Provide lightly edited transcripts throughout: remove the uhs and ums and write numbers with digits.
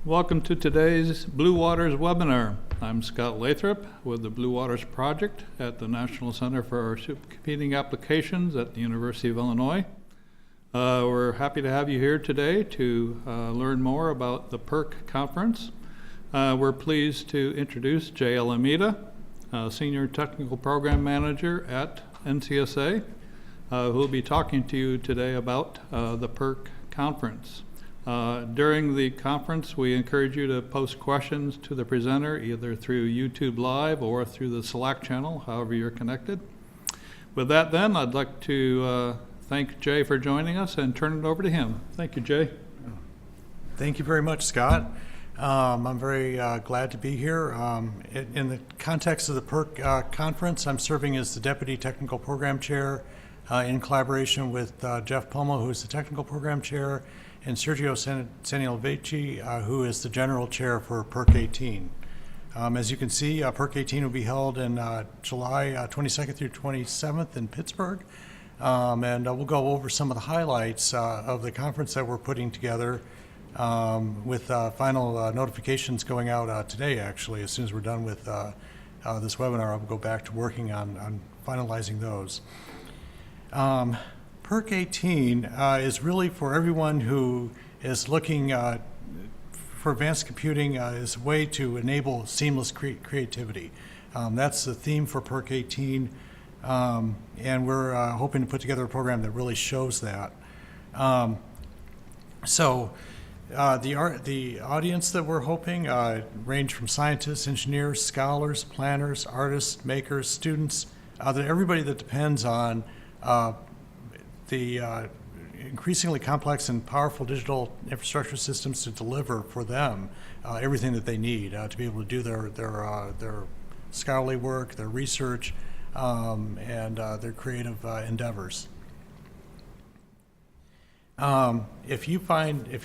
Welcome to today's Blue Waters webinar. I'm Scott Lathrop with the Blue Waters Project at the National Center for Supercomputing Applications at the University of Illinois. We're happy to have you here today to learn more about the PEARC conference. We're pleased to introduce Jay Alameda, Senior Technical Program Manager at NCSA, who will be talking to you today about the PEARC conference. During the conference, we encourage you to post questions to the presenter either through YouTube Live or through the Slack channel, however you're connected. With that then, I'd like to thank Jay for joining us and turn it over to him. Thank you, Jay. Thank you very much, Scott. I'm very glad to be here. In the context of the PEARC conference, I'm serving as the Deputy Technical Program Chair in collaboration with Jeff Pomo, who's the Technical Program Chair, and Sergio Sanielvici, who is the General Chair for PEARC18. As you can see, PEARC18 will be held in July 22nd through 27th in Pittsburgh. And we'll go over some of the highlights of the conference that we're putting together with final notifications going out today, actually. As soon as we're done with this webinar, I'll go back to working on finalizing those. PEARC18 is really for everyone who is looking for advanced computing as a way to enable seamless creativity. That's the theme for PEARC18, and we're hoping to put together a program that really shows that. The audience that we're hoping range from scientists, engineers, scholars, planners, artists, makers, students, everybody that depends on the increasingly complex and powerful digital infrastructure systems to deliver for them everything that they need to be able to do their scholarly work, their research, and their creative endeavors. If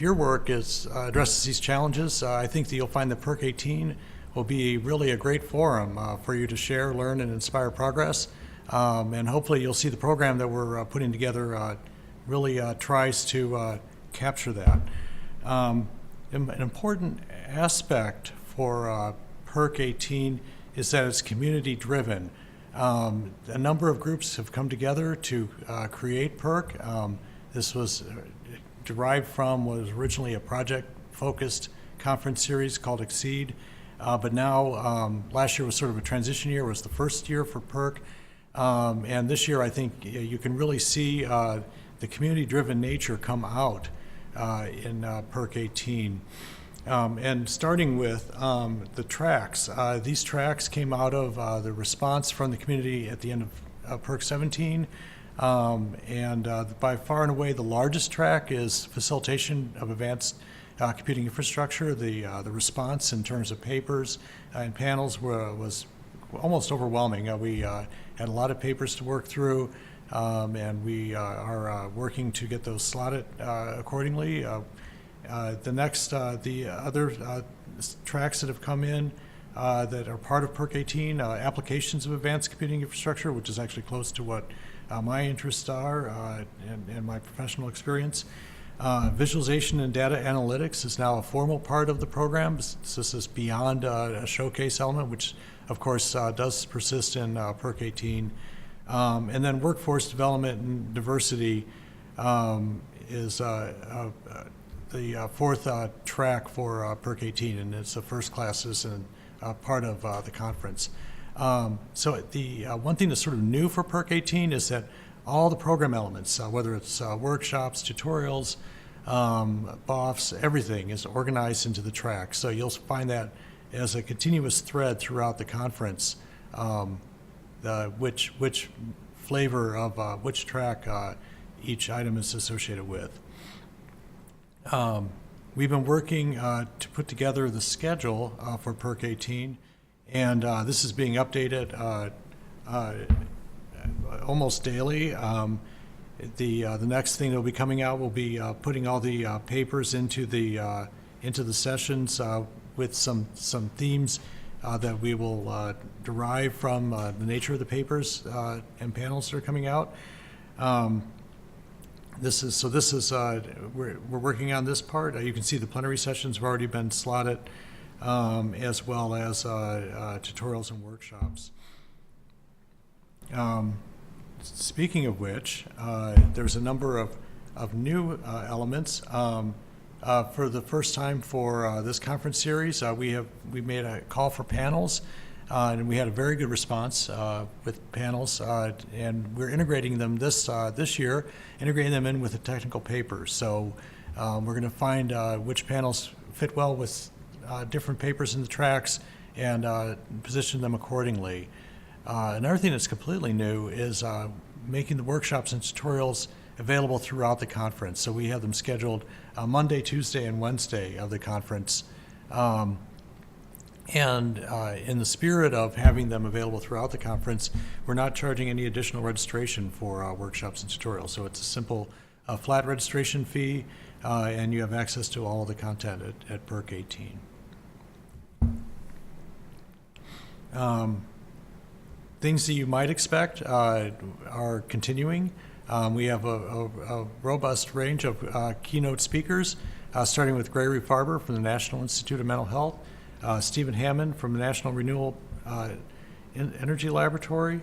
your work addresses these challenges, I think that you'll find that PEARC18 will be really a great forum for you to share, learn, and inspire progress. And hopefully you'll see the program that we're putting together really tries to capture that. An important aspect for PEARC18 is that it's community driven. A number of groups have come together to create PEARC. This was derived from what was originally a project-focused conference series called Exceed, but now last year was sort of a transition year. It was the first year for PEARC. And this year, I think you can really see the community-driven nature come out in PEARC18. And starting with the tracks, these tracks came out of the response from the community at the end of PEARC17. And by far and away, the largest track is facilitation of advanced computing infrastructure. The response in terms of papers and panels was almost overwhelming. We had a lot of papers to work through, and we are working to get those slotted accordingly. The other tracks that have come in that are part of PEARC18, applications of advanced computing infrastructure, which is actually close to what my interests are and my professional experience. Visualization and data analytics is now a formal part of the program. This is beyond a showcase element, which of course does persist in PEARC18. And then workforce development and diversity is the fourth track for PEARC18, and it's the first classes and part of the conference. So the one thing that's sort of new for PEARC18 is that all the program elements, whether it's workshops, tutorials, BOFs, everything is organized into the track. So you'll find that as a continuous thread throughout the conference, which flavor of which track each item is associated with. We've been working to put together the schedule for PEARC18, and this is being updated almost daily. The next thing that will be coming out will be putting all the papers into the sessions with some themes that we will derive from the nature of the papers and panels that are coming out. This is, we're working on this part. You can see the plenary sessions have already been slotted, as well as tutorials and workshops. Speaking of which, there's a number of new elements. For the first time for this conference series, we made a call for panels, and we had a very good response with panels, and we're integrating them this year, integrating them in with the technical papers. So we're going to find which panels fit well with different papers in the tracks and position them accordingly. Another thing that's completely new is making the workshops and tutorials available throughout the conference. So we have them scheduled Monday, Tuesday, and Wednesday of the conference. And in the spirit of having them available throughout the conference, we're not charging any additional registration for workshops and tutorials. So it's a simple flat registration fee, and you have access to all of the content at PEARC18. Things that you might expect are continuing. We have a robust range of keynote speakers, starting with Gregory Farber from the National Institute of Mental Health, Stephen Hammond from the National Renewable Energy Laboratory,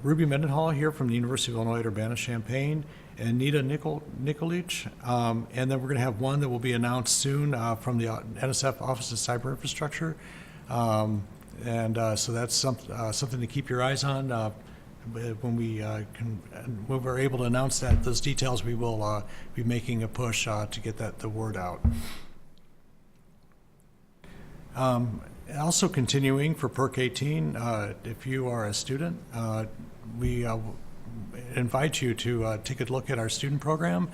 Ruby Mendenhall here from the University of Illinois at Urbana-Champaign, and Nita Nikolic. And then we're going to have one that will be announced soon from the NSF Office of Cyber Infrastructure. So that's something to keep your eyes on. When we're able to announce those details, we will be making a push to get the word out. Also continuing for PEARC18, if you are a student, we invite you to take a look at our student program.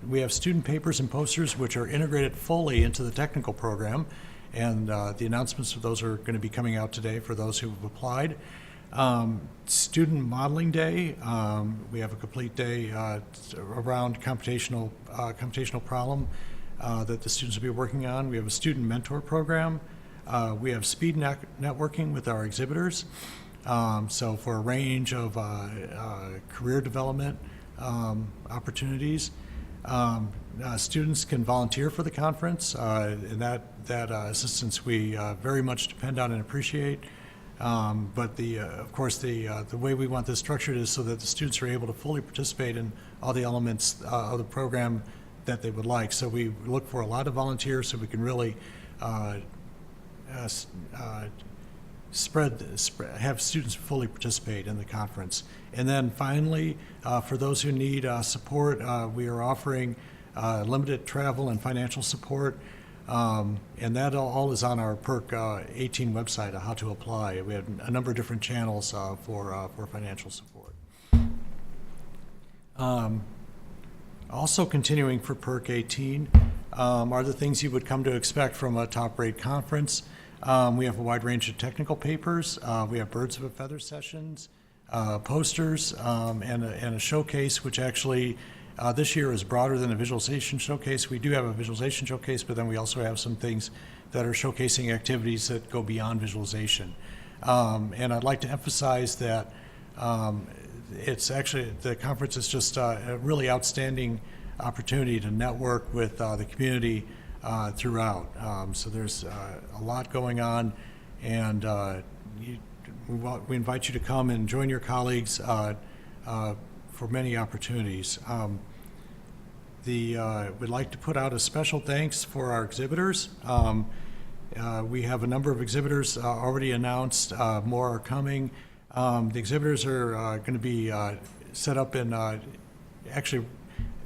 We have student papers and posters which are integrated fully into the technical program, and the announcements of those are going to be coming out today for those who have applied. Student Modeling Day, we have a complete day around computational problem that the students will be working on. We have a student mentor program. We have speed networking with our exhibitors. So for a range of career development opportunities. Students can volunteer for the conference, and that assistance we very much depend on and appreciate. But of course, the way we want this structured is so that the students are able to fully participate in all the elements of the program that they would like. So we look for a lot of volunteers so we can really have students fully participate in the conference. And then finally, for those who need support, we are offering limited travel and financial support. And that all is on our PEARC18 website, how to apply. We have a number of different channels for financial support. Also continuing for PEARC18 are the things you would come to expect from a top-rate conference. We have a wide range of technical papers. We have birds of a feather sessions, posters, and a showcase, which actually this year is broader than a visualization showcase. We do have a visualization showcase, but then we also have some things that are showcasing activities that go beyond visualization. And I'd like to emphasize that it's actually, the conference is just a really outstanding opportunity to network with the community throughout. So there's a lot going on, and we invite you to come and join your colleagues for many opportunities. We'd like to put out a special thanks for our exhibitors. We have a number of exhibitors already announced. More are coming. The exhibitors are going to be set up in actually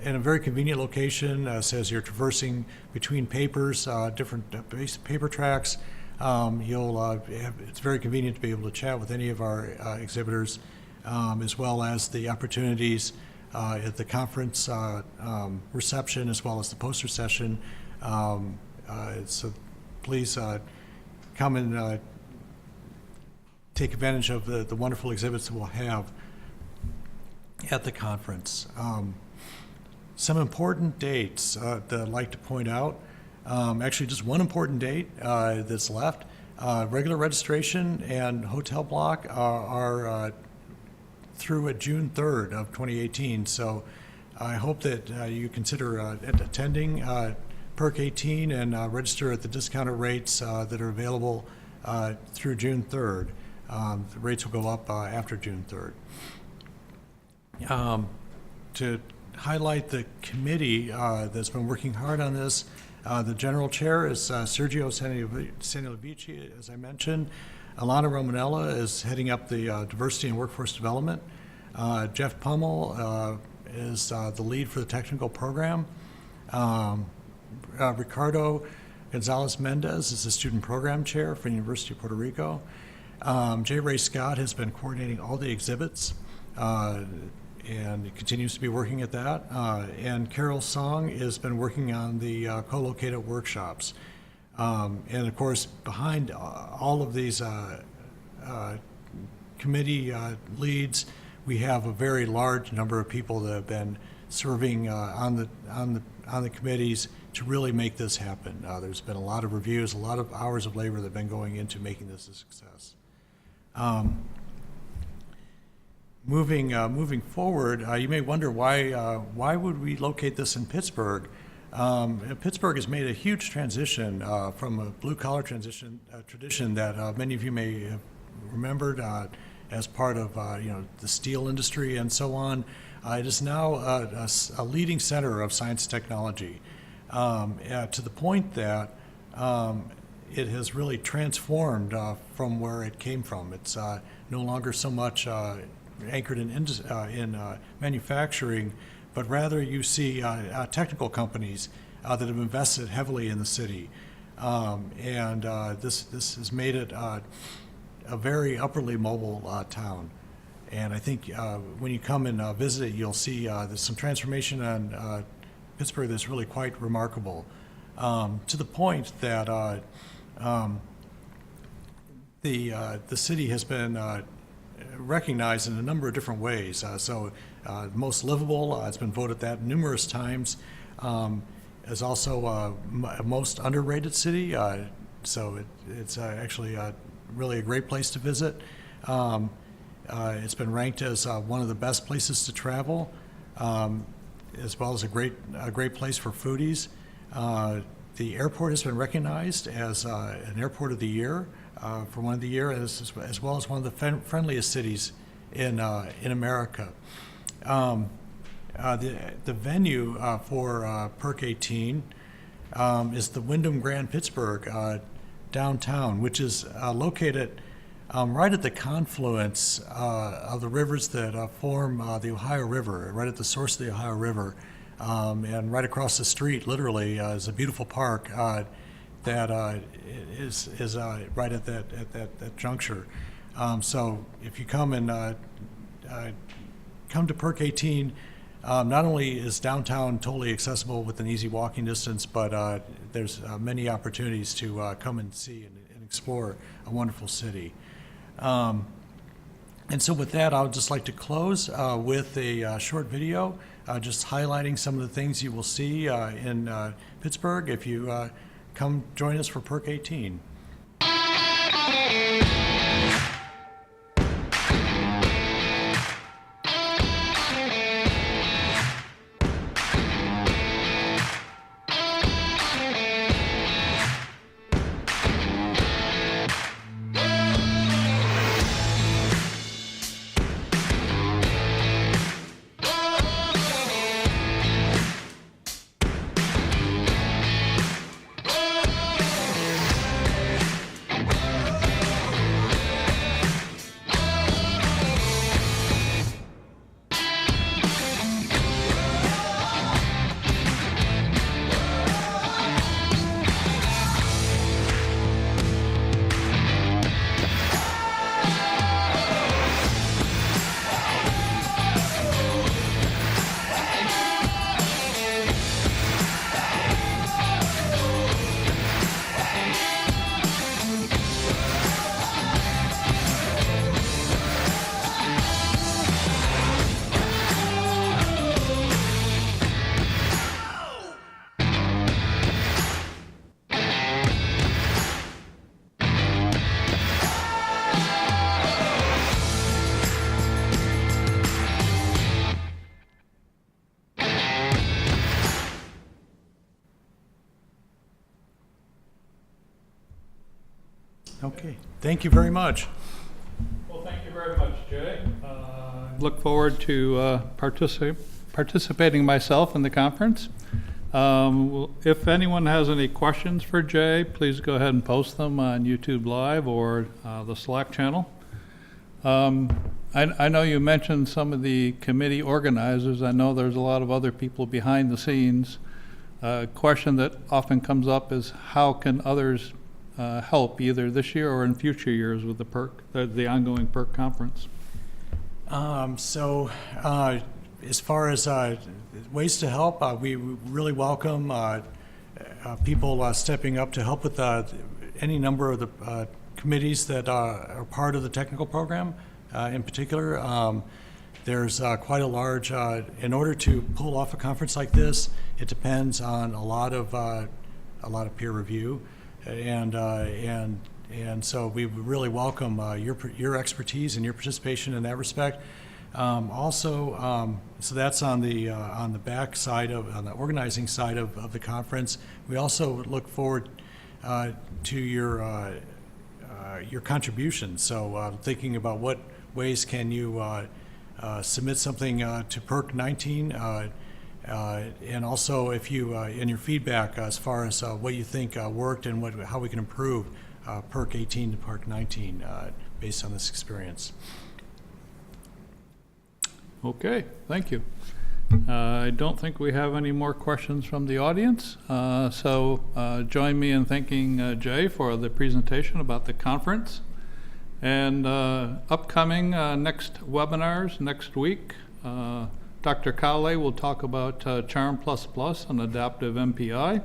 in a very convenient location, as you're traversing between papers, different paper tracks. It's very convenient to be able to chat with any of our exhibitors, as well as the opportunities at the conference reception, as well as the poster session. So please come and take advantage of the wonderful exhibits that we'll have at the conference. Some important dates that I'd like to point out. Actually, just one important date that's left. Regular registration and hotel block are through June 3rd of 2018. So I hope that you consider attending PEARC18 and register at the discounted rates that are available through June 3rd. The rates will go up after June 3rd. To highlight the committee that's been working hard on this, the general chair is Sergio Saniovici, as I mentioned. Alana Romanella is heading up the diversity and workforce development. Jeff Pummel is the lead for the technical program. Ricardo Gonzalez Mendez is the student program chair for the University of Puerto Rico. J. Ray Scott has been coordinating all the exhibits and continues to be working at that. And Carol Song has been working on the co-located workshops. And of course, behind all of these committee leads, we have a very large number of people that have been serving on the committees to really make this happen. There's been a lot of reviews, a lot of hours of labor that have been going into making this a success. Moving forward, you may wonder why would we locate this in Pittsburgh? Pittsburgh has made a huge transition from a blue-collar tradition that many of you may have remembered as part of the steel industry and so on. It is now a leading center of science and technology, to the point that it has really transformed from where it came from. It's no longer so much anchored in manufacturing, but rather you see technical companies that have invested heavily in the city. And this has made it a very upperly mobile town. And I think when you come and visit it, you'll see there's some transformation on Pittsburgh that's really quite remarkable, to the point that the city has been recognized in a number of different ways. Most livable, it's been voted that numerous times, is also most underrated city. It's actually really a great place to visit. It's been ranked as one of the best places to travel, as well as a great place for foodies. The airport has been recognized as an airport of the year for one of the year, as well as one of the friendliest cities in America. The venue for PEARC18 is the Wyndham Grand Pittsburgh downtown, which is located right at the confluence of the rivers that form the Ohio River, right at the source of the Ohio River. And right across the street, literally, is a beautiful park that is right at that juncture. So if you come and come to PEARC18, not only is downtown totally accessible with an easy walking distance, but there's many opportunities to come and see and explore a wonderful city. And so with that, I would just like to close with a short video just highlighting some of the things you will see in Pittsburgh if you come join us for PEARC18. Okay, thank you very much. Well, thank you very much, Jay. Look forward to participating myself in the conference. If anyone has any questions for Jay, please go ahead and post them on YouTube Live or the Slack channel. I know you mentioned some of the committee organizers. I know there's a lot of other people behind the scenes. A question that often comes up is how can others help either this year or in future years with the PEARC, the ongoing PEARC conference? As far as ways to help, we really welcome people stepping up to help with any number of the committees that are part of the technical program. In particular, there's quite a large, in order to pull off a conference like this, it depends on a lot of peer review, and so we really welcome your expertise and your participation in that respect. So that's on the back side on the organizing side of the conference. We also look forward to your contributions. So thinking about what ways can you submit something to PEARC18, and also if you in your feedback as far as what you think worked and how we can improve PEARC18 to PEARC19 based on this experience. Okay, thank you. I don't think we have any more questions from the audience. So join me in thanking Jay for the presentation about the conference. And upcoming next webinars next week, Dr. Cowley will talk about Charm++ and adaptive MPI.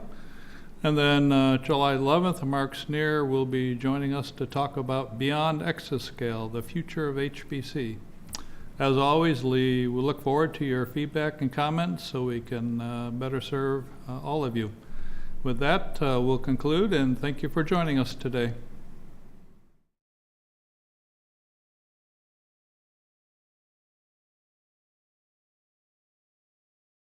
And then July 11th, Mark Sneer will be joining us to talk about Beyond Exascale, the future of HPC. As always, Lee, we look forward to your feedback and comments so we can better serve all of you. With that, we'll conclude, and thank you for joining us today.